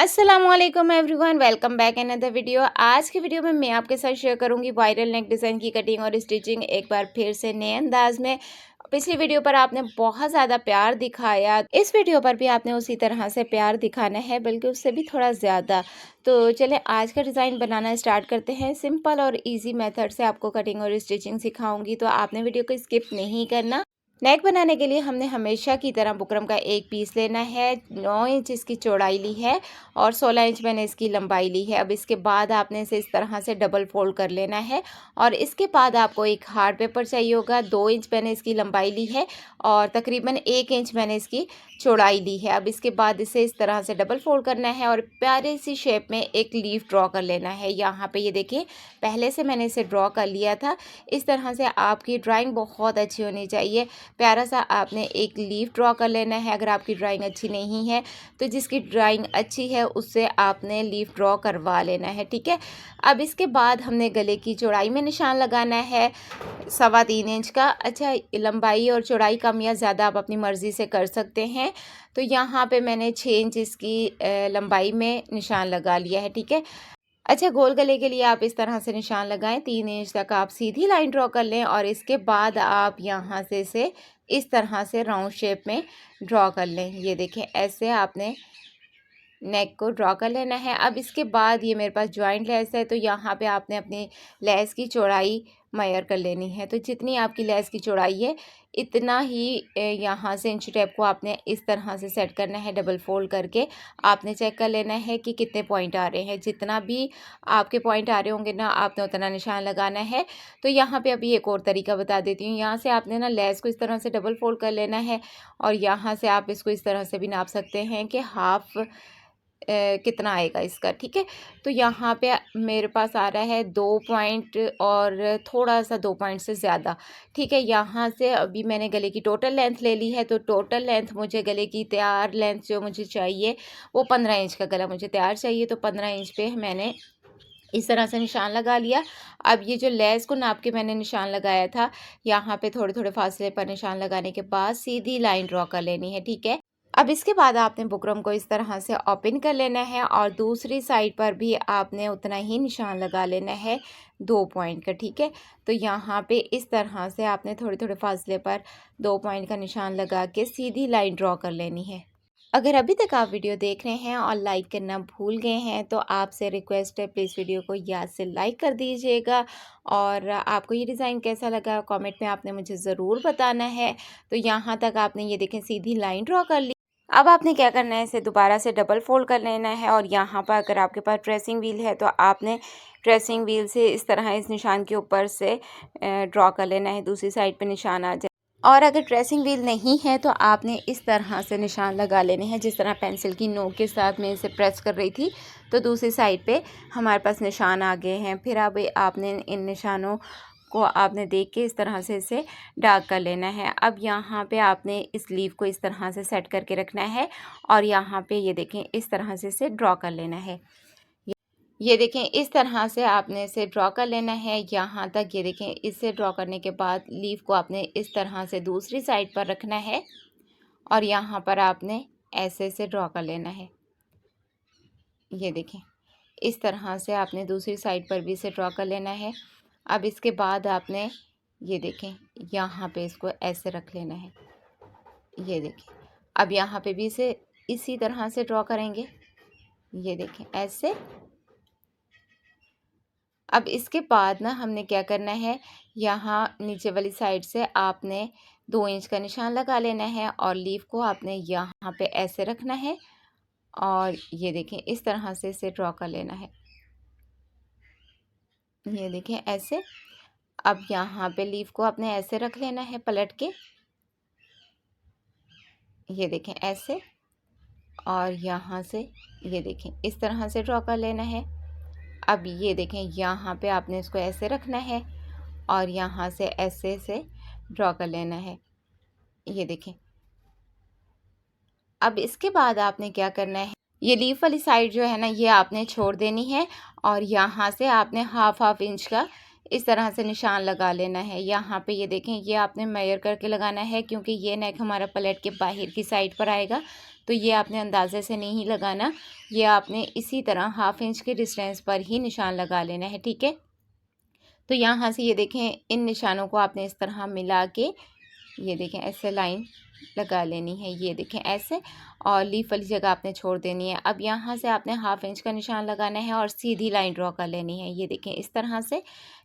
अस्सलामुअलैकुम everyone, welcome back another video. आज की वीडियो में मैं आपके साथ शेयर करूंगी वायरल नेक डिज़ाइन की कटिंग और स्टिचिंग एक बार फिर से नए अंदाज में। पिछली वीडियो पर आपने बहुत ज़्यादा प्यार दिखाया, इस वीडियो पर भी आपने उसी तरह से प्यार दिखाना है, बल्कि उससे भी थोड़ा ज़्यादा। तो चलें आज का डिज़ाइन बनाना स्टार्ट करते हैं। सिंपल और ईजी मेथड से आपको कटिंग और स्टिचिंग सिखाऊंगी, तो आपने वीडियो को स्किप नहीं करना। नेक बनाने के लिए हमने हमेशा की तरह बुकरम का एक पीस लेना है। 9 इंच इसकी चौड़ाई ली है और 16 इंच मैंने इसकी लंबाई ली है। अब इसके बाद आपने इसे इस तरह से डबल फोल्ड कर लेना है और इसके बाद आपको एक हार्ड पेपर चाहिए होगा। 2 इंच मैंने इसकी लंबाई ली है और तकरीबन 1 इंच मैंने इसकी चौड़ाई ली है। अब इसके बाद इसे इस तरह से डबल फोल्ड करना है और प्यारी सी शेप में एक लीफ ड्रॉ कर लेना है। यहाँ पे ये देखिए, पहले से मैंने इसे ड्रॉ कर लिया था। इस तरह से आपकी ड्राइंग बहुत अच्छी होनी चाहिए। प्यारा सा आपने एक लीफ ड्रॉ कर लेना है। अगर आपकी ड्राइंग अच्छी नहीं है तो जिसकी ड्राइंग अच्छी है उससे आपने लीफ ड्रॉ करवा लेना है, ठीक है। अब इसके बाद हमने गले की चौड़ाई में निशान लगाना है 3.25 इंच का। अच्छा, लंबाई और चौड़ाई कम या ज़्यादा आप अपनी मर्ज़ी से कर सकते हैं। तो यहाँ पे मैंने 6 इंच इसकी लंबाई में निशान लगा लिया है, ठीक है। अच्छा, गोल गले के लिए आप इस तरह से निशान लगाएं। 3 इंच तक आप सीधी लाइन ड्रॉ कर लें और इसके बाद आप यहाँ से इसे इस तरह से राउंड शेप में ड्रॉ कर लें। ये देखें, ऐसे आपने नेक को ड्रॉ कर लेना है। अब इसके बाद ये मेरे पास जॉइंट लेस है, तो यहाँ पे आपने अपनी लेस की चौड़ाई मेजर कर लेनी है। तो जितनी आपकी लेस की चौड़ाई है इतना ही यहाँ से इंच टेप को आपने इस तरह से सेट करना है। डबल फोल्ड करके आपने चेक कर लेना है कि कितने पॉइंट आ रहे हैं। जितना भी आपके पॉइंट आ रहे होंगे ना, आपने उतना निशान लगाना है। तो यहाँ पे अभी एक और तरीका बता देती हूँ। यहाँ से आपने ना लेस को इस तरह से डबल फोल्ड कर लेना है और यहाँ से आप इसको इस तरह से भी नाप सकते हैं कि हाफ कितना आएगा इसका, ठीक है। तो यहाँ पे मेरे पास आ रहा है 2 पॉइंट और थोड़ा सा 2 पॉइंट से ज़्यादा, ठीक है। यहाँ से अभी मैंने गले की टोटल लेंथ ले ली है। तो टोटल लेंथ मुझे गले की तैयार लेंथ जो मुझे चाहिए वो 15 इंच का गला मुझे तैयार चाहिए। तो 15 इंच पे मैंने इस तरह से निशान लगा लिया। अब ये जो लेस को नाप के मैंने निशान लगाया था, यहाँ पे थोड़े थोड़े फासले पर निशान लगाने के बाद सीधी लाइन ड्रॉ कर लेनी है, ठीक है। अब इसके बाद आपने बुकरम को इस तरह से ओपन कर लेना है और दूसरी साइड पर भी आपने उतना ही निशान लगा लेना है 2 पॉइंट का, ठीक है। तो यहाँ पे इस तरह से आपने थोड़े थोड़े फासले पर 2 पॉइंट का निशान लगा के सीधी लाइन ड्रॉ कर लेनी है। अगर अभी तक आप वीडियो देख रहे हैं और लाइक करना भूल गए हैं तो आपसे रिक्वेस्ट है, प्लीज़ वीडियो को याद से लाइक कर दीजिएगा। और आपको ये डिज़ाइन कैसा लगा कमेंट में आपने मुझे ज़रूर बताना है। तो यहाँ तक आपने ये देखें सीधी लाइन ड्रॉ कर ली। अब आपने क्या करना है, इसे दोबारा से डबल फोल्ड कर लेना है और यहाँ पर अगर आपके पास ट्रेसिंग व्हील है तो आपने ट्रेसिंग व्हील से इस तरह इस निशान के ऊपर से ड्रॉ कर लेना है, दूसरी साइड पे निशान आ जाए। और अगर ट्रेसिंग व्हील नहीं है तो आपने इस तरह से निशान लगा लेने हैं, जिस तरह पेंसिल की नोक के साथ मैं इसे प्रेस कर रही थी तो दूसरी साइड पे हमारे पास निशान आ गए हैं। फिर अब आपने इन निशानों को आपने देख के इस तरह से इसे डार्क कर लेना है। अब यहाँ पे आपने इस लीफ को इस तरह से सेट करके रखना है और यहाँ पे ये देखें इस तरह से इसे ड्रॉ कर लेना है। ये देखें इस तरह से आपने इसे ड्रॉ कर लेना है यहाँ तक। ये देखें, इसे ड्रॉ करने के बाद लीफ को आपने इस तरह से दूसरी साइड पर रखना है और यहाँ पर आपने ऐसे से ड्रॉ कर लेना है। ये देखें इस तरह से आपने दूसरी साइड पर भी इसे ड्रॉ कर लेना है। अब इसके बाद आपने ये देखें यहाँ पे इसको ऐसे रख लेना है। ये देखें अब यहाँ पे भी इसे इसी तरह से ड्रॉ करेंगे। ये देखें ऐसे। अब इसके बाद ना हमने क्या करना है, यहाँ नीचे वाली साइड से आपने 2 इंच का निशान लगा लेना है और लीफ को आपने यहाँ पे ऐसे रखना है और ये देखें इस तरह से इसे ड्रॉ कर लेना है। ये देखें ऐसे। अब यहाँ पे लीफ को आपने ऐसे रख लेना है पलट के। ये देखें ऐसे और यहाँ से ये देखें इस तरह से ड्रॉ कर लेना है। अब ये देखें यहाँ पे आपने इसको ऐसे रखना है और यहाँ से ऐसे से ड्रॉ कर लेना है। ये देखें। अब इसके बाद आपने क्या करना है, ये लीफ वाली साइड जो है ना ये आपने छोड़ देनी है और यहाँ से आपने हाफ इंच का इस तरह से निशान लगा लेना है। यहाँ पे ये देखें, ये आपने मेजर करके लगाना है क्योंकि ये नेक हमारा पलट के बाहर की साइड पर आएगा, तो ये आपने अंदाजे से नहीं लगाना, ये आपने इसी तरह 1/2 इंच के डिस्टेंस पर ही निशान लगा लेना है, ठीक है। तो यहाँ से ये देखें, इन निशानों को आपने इस तरह मिला के ये देखें ऐसे लाइन लगा लेनी है, ये देखें ऐसे, और लीफ वाली जगह आपने छोड़ देनी है। अब यहाँ से आपने 1/2 इंच का निशान लगाना है और सीधी लाइन ड्रॉ कर लेनी है। ये देखें इस तरह से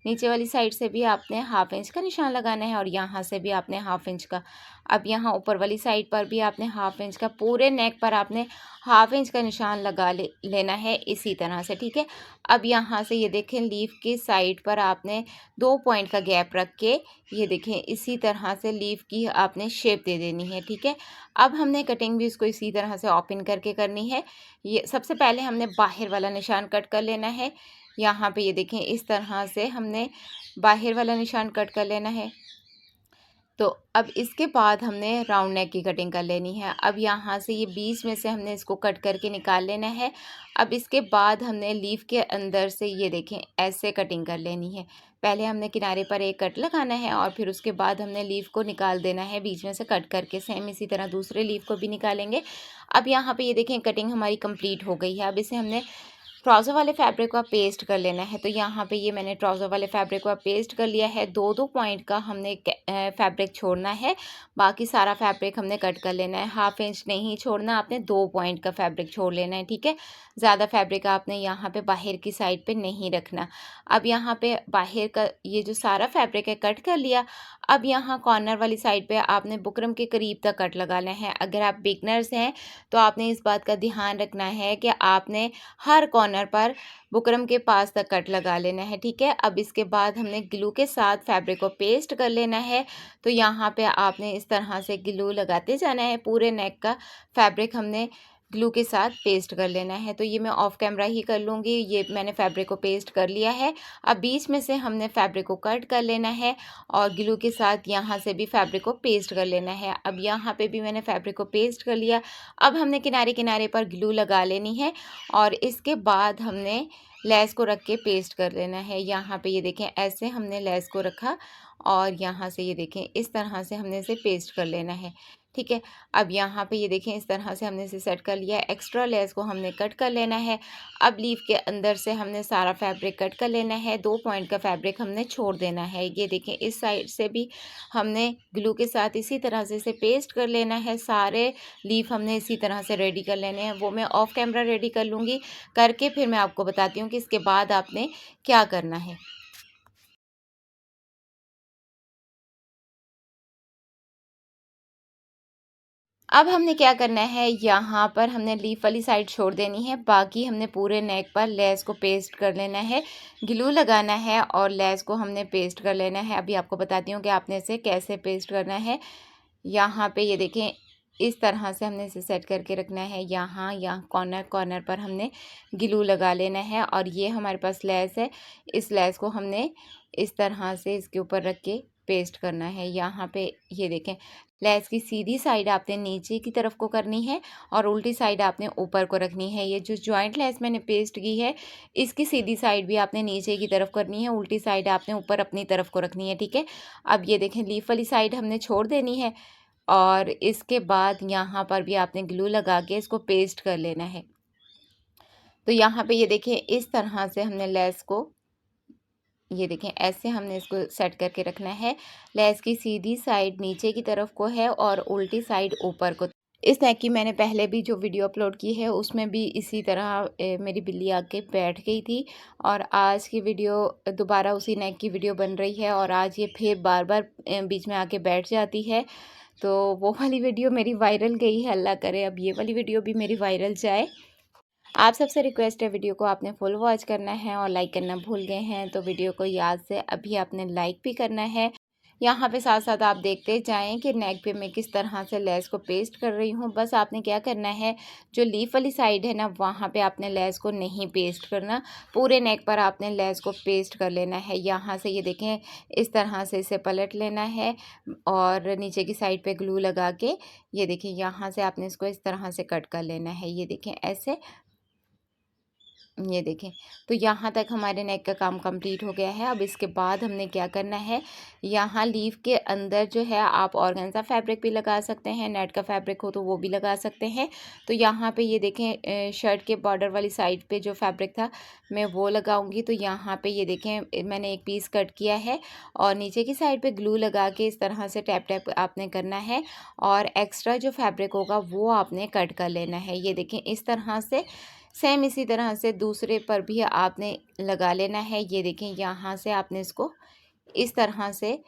नीचे वाली साइड से भी आपने 1/2 इंच का निशान लगाना है और यहाँ से भी आपने 1/2 इंच का। अब यहाँ ऊपर वाली साइड पर भी आपने 1/2 इंच का, पूरे नेक पर आपने 1/2 इंच का निशान लगा लेना है इसी तरह से, ठीक है। अब यहाँ से ये देखें, लीफ की साइड पर आपने 2 पॉइंट का गैप रख के ये देखें इसी तरह से लीफ की आपने शेप दे देनी है, ठीक है। अब हमने कटिंग भी इसको इसी तरह से ओपन करके करनी है। ये सबसे पहले हमने बाहर वाला निशान कट कर लेना है। यहाँ पे ये देखें इस तरह से हमने बाहर वाला निशान कट कर लेना है। तो अब इसके बाद हमने राउंड नेक की कटिंग कर लेनी है। अब यहाँ से ये बीच में से हमने इसको कट करके निकाल लेना है। अब इसके बाद हमने लीफ के अंदर से ये देखें ऐसे कटिंग कर लेनी है। पहले हमने किनारे पर एक कट लगाना है और फिर उसके बाद हमने लीफ को निकाल देना है बीच में से कट करके। सेम इसी तरह दूसरे लीफ को भी निकालेंगे। अब यहाँ पे ये देखें कटिंग हमारी कंप्लीट हो गई है। अब इसे हमने ट्राउज़र वाले फैब्रिक को पेस्ट कर लेना है। तो यहाँ पे ये मैंने ट्राउज़र वाले फैब्रिक को पेस्ट कर लिया है। 2-2 पॉइंट का हमने फैब्रिक छोड़ना है, बाकी सारा फैब्रिक हमने कट कर लेना है। 1/2 इंच नहीं छोड़ना, आपने 2 पॉइंट का फैब्रिक छोड़ लेना है, ठीक है। ज़्यादा फैब्रिक आपने यहाँ पे बाहर की साइड पे नहीं रखना। अब यहाँ पे बाहर का ये जो सारा फैब्रिक है कट कर लिया। अब यहाँ कॉर्नर वाली साइड पे आपने बुकरम के करीब तक कट लगाना है। अगर आप बिगनर्स हैं तो आपने इस बात का ध्यान रखना है कि आपने हर कॉर्नर पर बुकरम के पास तक कट लगा लेना है, ठीक है। अब इसके बाद हमने ग्लू के साथ फैब्रिक को पेस्ट कर लेना है। तो यहाँ पे आपने इस तरह से ग्लू लगाते जाना है। पूरे नेक का फैब्रिक हमने ग्लू के साथ पेस्ट कर लेना है। तो ये मैं ऑफ कैमरा ही कर लूँगी। ये मैंने फैब्रिक को पेस्ट कर लिया है। अब बीच में से हमने फैब्रिक को कट कर लेना है और ग्लू के साथ यहाँ से भी फैब्रिक को पेस्ट कर लेना है। अब यहाँ पे भी मैंने फैब्रिक को पेस्ट कर लिया। अब हमने किनारे किनारे पर ग्लू लगा लेनी है और इसके बाद हमने लेस को रख के पेस्ट कर लेना है। यहाँ पे ये देखें ऐसे हमने लेस को रखा और यहाँ से ये देखें इस तरह से हमने इसे पेस्ट कर लेना है, ठीक है। अब यहाँ पे ये देखें इस तरह से हमने इसे सेट कर लिया। एक्स्ट्रा लेस को हमने कट कर लेना है। अब लीफ के अंदर से हमने सारा फैब्रिक कट कर लेना है। 2 पॉइंट का फैब्रिक हमने छोड़ देना है। ये देखें इस साइड से भी हमने ग्लू के साथ इसी तरह से इसे पेस्ट कर लेना है। सारे लीफ हमने इसी तरह से रेडी कर लेने हैं। वो मैं ऑफ कैमरा रेडी कर लूँगी, करके फिर मैं आपको बताती हूँ कि इसके बाद आपने क्या करना है। अब हमने क्या करना है, यहाँ पर हमने लीफ वाली साइड छोड़ देनी है, बाकी हमने पूरे नेक पर लेस को पेस्ट कर लेना है, ग्लू लगाना है और लेस को हमने पेस्ट कर लेना है। अभी आपको बताती हूँ कि आपने इसे कैसे पेस्ट करना है। यहाँ पे ये देखें इस तरह से हमने इसे सेट करके रखना है। यहाँ कॉर्नर कॉर्नर पर हमने ग्लू लगा लेना है और ये हमारे पास लेस है, इस लेस को हमने इस तरह से इसके ऊपर रख के पेस्ट करना है। यहाँ पे ये देखें लेस की सीधी साइड आपने नीचे की तरफ को करनी है और उल्टी साइड आपने ऊपर को रखनी है। ये जो जॉइंट लेस मैंने पेस्ट की है इसकी सीधी साइड भी आपने नीचे की तरफ करनी है, उल्टी साइड आपने ऊपर अपनी तरफ को रखनी है, ठीक है। अब ये देखें लीफ वाली साइड हमने छोड़ देनी है और इसके बाद यहाँ पर भी आपने ग्लू लगा के इसको पेस्ट कर लेना है। तो यहाँ पे ये देखें इस तरह से हमने लेस को ये देखें ऐसे हमने इसको सेट करके रखना है। लेस की सीधी साइड नीचे की तरफ को है और उल्टी साइड ऊपर को। इस नेक की मैंने पहले भी जो वीडियो अपलोड की है उसमें भी इसी तरह मेरी बिल्ली आके बैठ गई थी और आज की वीडियो दोबारा उसी नेक की वीडियो बन रही है और आज ये फिर बार बार बीच में आके बैठ जाती है। तो वो वाली वीडियो मेरी वायरल गई है, अल्लाह करे अब ये वाली वीडियो भी मेरी वायरल जाए। आप सबसे रिक्वेस्ट है वीडियो को आपने फुल वॉच करना है और लाइक करना भूल गए हैं तो वीडियो को याद से अभी आपने लाइक भी करना है। यहाँ पे साथ साथ आप देखते जाएं कि नेक पे मैं किस तरह से लेस को पेस्ट कर रही हूँ। बस आपने क्या करना है, जो लीफ वाली साइड है ना वहाँ पे आपने लेस को नहीं पेस्ट करना, पूरे नेक पर आपने लेस को पेस्ट कर लेना है। यहाँ से ये देखें इस तरह से इसे पलट लेना है और नीचे की साइड पे ग्लू लगा के ये देखें यहाँ से आपने इसको इस तरह से कट कर लेना है। ये देखें ऐसे ये देखें, तो यहाँ तक हमारे नेक का काम कंप्लीट हो गया है। अब इसके बाद हमने क्या करना है, यहाँ लीफ के अंदर जो है आप ऑर्गेन्जा फैब्रिक भी लगा सकते हैं, नेट का फैब्रिक हो तो वो भी लगा सकते हैं। तो यहाँ पे ये देखें शर्ट के बॉर्डर वाली साइड पे जो फैब्रिक था मैं वो लगाऊंगी। तो यहाँ पे ये देखें मैंने एक पीस कट किया है और नीचे की साइड पे ग्लू लगा के इस तरह से टैप टैप आपने करना है और एक्स्ट्रा जो फैब्रिक होगा वो आपने कट कर लेना है। ये देखें इस तरह से, सेम इसी तरह से दूसरे पर भी आपने लगा लेना है। ये देखें यहाँ से आपने इसको इस तरह से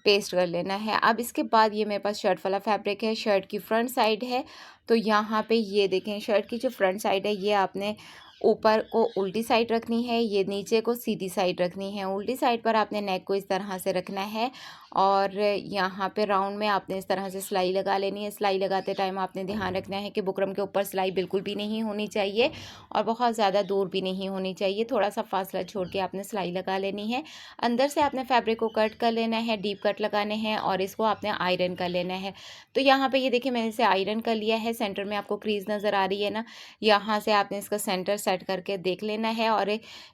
पेस्ट कर लेना है। अब इसके बाद ये मेरे पास शर्ट वाला फैब्रिक है, शर्ट की फ्रंट साइड है। तो यहाँ पे ये देखें शर्ट की जो फ्रंट साइड है ये आपने ऊपर को उल्टी साइड रखनी है, ये नीचे को सीधी साइड रखनी है। उल्टी साइड पर आपने नेक को इस तरह से रखना है और यहाँ पे राउंड में आपने इस तरह से सिलाई लगा लेनी है। सिलाई लगाते टाइम आपने ध्यान रखना है कि बुकरम के ऊपर सिलाई बिल्कुल भी नहीं होनी चाहिए और बहुत ज़्यादा दूर भी नहीं होनी चाहिए, थोड़ा सा फासला छोड़ के आपने सिलाई लगा लेनी है। अंदर से आपने फैब्रिक को कट कर लेना है, डीप कट लगाने हैं और इसको आपने आयरन कर लेना है। तो यहाँ पे ये देखिए मैंने इसे आयरन कर लिया है। सेंटर में आपको क्रीज नज़र आ रही है ना, यहाँ से आपने इसका सेंटर सेट करके देख लेना है और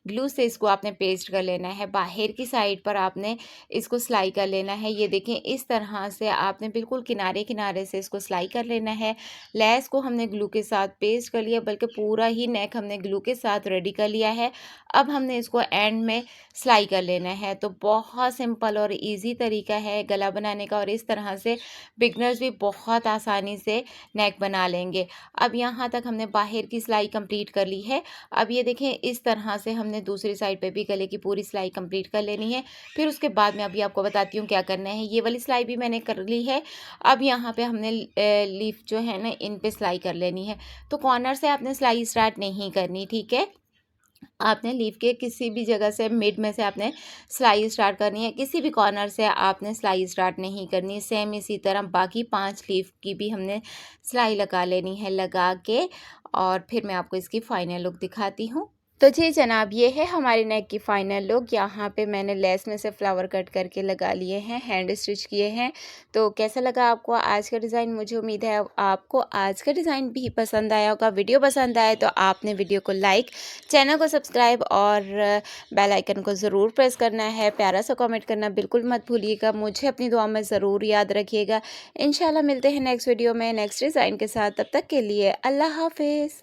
ग्लू से इसको आपने पेस्ट कर लेना है। बाहर की साइड पर आपने इसको सिलाई कर लेना है। ये देखें इस तरह से आपने बिल्कुल किनारे किनारे से इसको सिलाई कर लेना है। लेस को हमने ग्लू के साथ पेस्ट कर लिया, बल्कि पूरा ही नेक हमने ग्लू के साथ रेडी कर लिया है। अब हमने इसको एंड में सिलाई कर लेना है। तो बहुत सिंपल और इजी तरीका है गला बनाने का और इस तरह से बिगनर्स भी बहुत आसानी से नेक बना लेंगे। अब यहाँ तक हमने बाहर की सिलाई कंप्लीट कर ली है। अब ये देखें इस तरह से हमने दूसरी साइड पे भी गले की पूरी सिलाई कंप्लीट कर लेनी है। फिर उसके बाद मैं अभी आपको बताती हूँ क्या करना है। ये वाली सिलाई भी मैंने कर ली है। अब यहाँ पे हमने लीफ जो है ना इन पे सिलाई कर लेनी है। तो कॉर्नर से आपने सिलाई स्टार्ट नहीं करनी, ठीक है। आपने लीफ के किसी भी जगह से मिड में से आपने सिलाई स्टार्ट करनी है, किसी भी कॉर्नर से आपने सिलाई स्टार्ट नहीं करनी। सेम इसी तरह बाकी 5 लीफ की भी हमने सिलाई लगा लेनी है। लगा के और फिर मैं आपको इसकी फाइनल लुक दिखाती हूँ। तो जी जनाब, ये है हमारी नेक की फ़ाइनल लुक। यहाँ पे मैंने लेस में से फ्लावर कट करके लगा लिए हैं, हैंड स्टिच किए हैं। तो कैसा लगा आपको आज का डिज़ाइन? मुझे उम्मीद है आपको आज का डिज़ाइन भी पसंद आया होगा। वीडियो पसंद आए तो आपने वीडियो को लाइक, चैनल को सब्सक्राइब और बेल आइकन को ज़रूर प्रेस करना है। प्यारा सा कमेंट करना बिल्कुल मत भूलिएगा। मुझे अपनी दुआ में ज़रूर याद रखिएगा। इंशाल्लाह मिलते हैं नेक्स्ट वीडियो में नेक्स्ट डिज़ाइन के साथ। तब तक के लिए अल्लाह हाफिज़।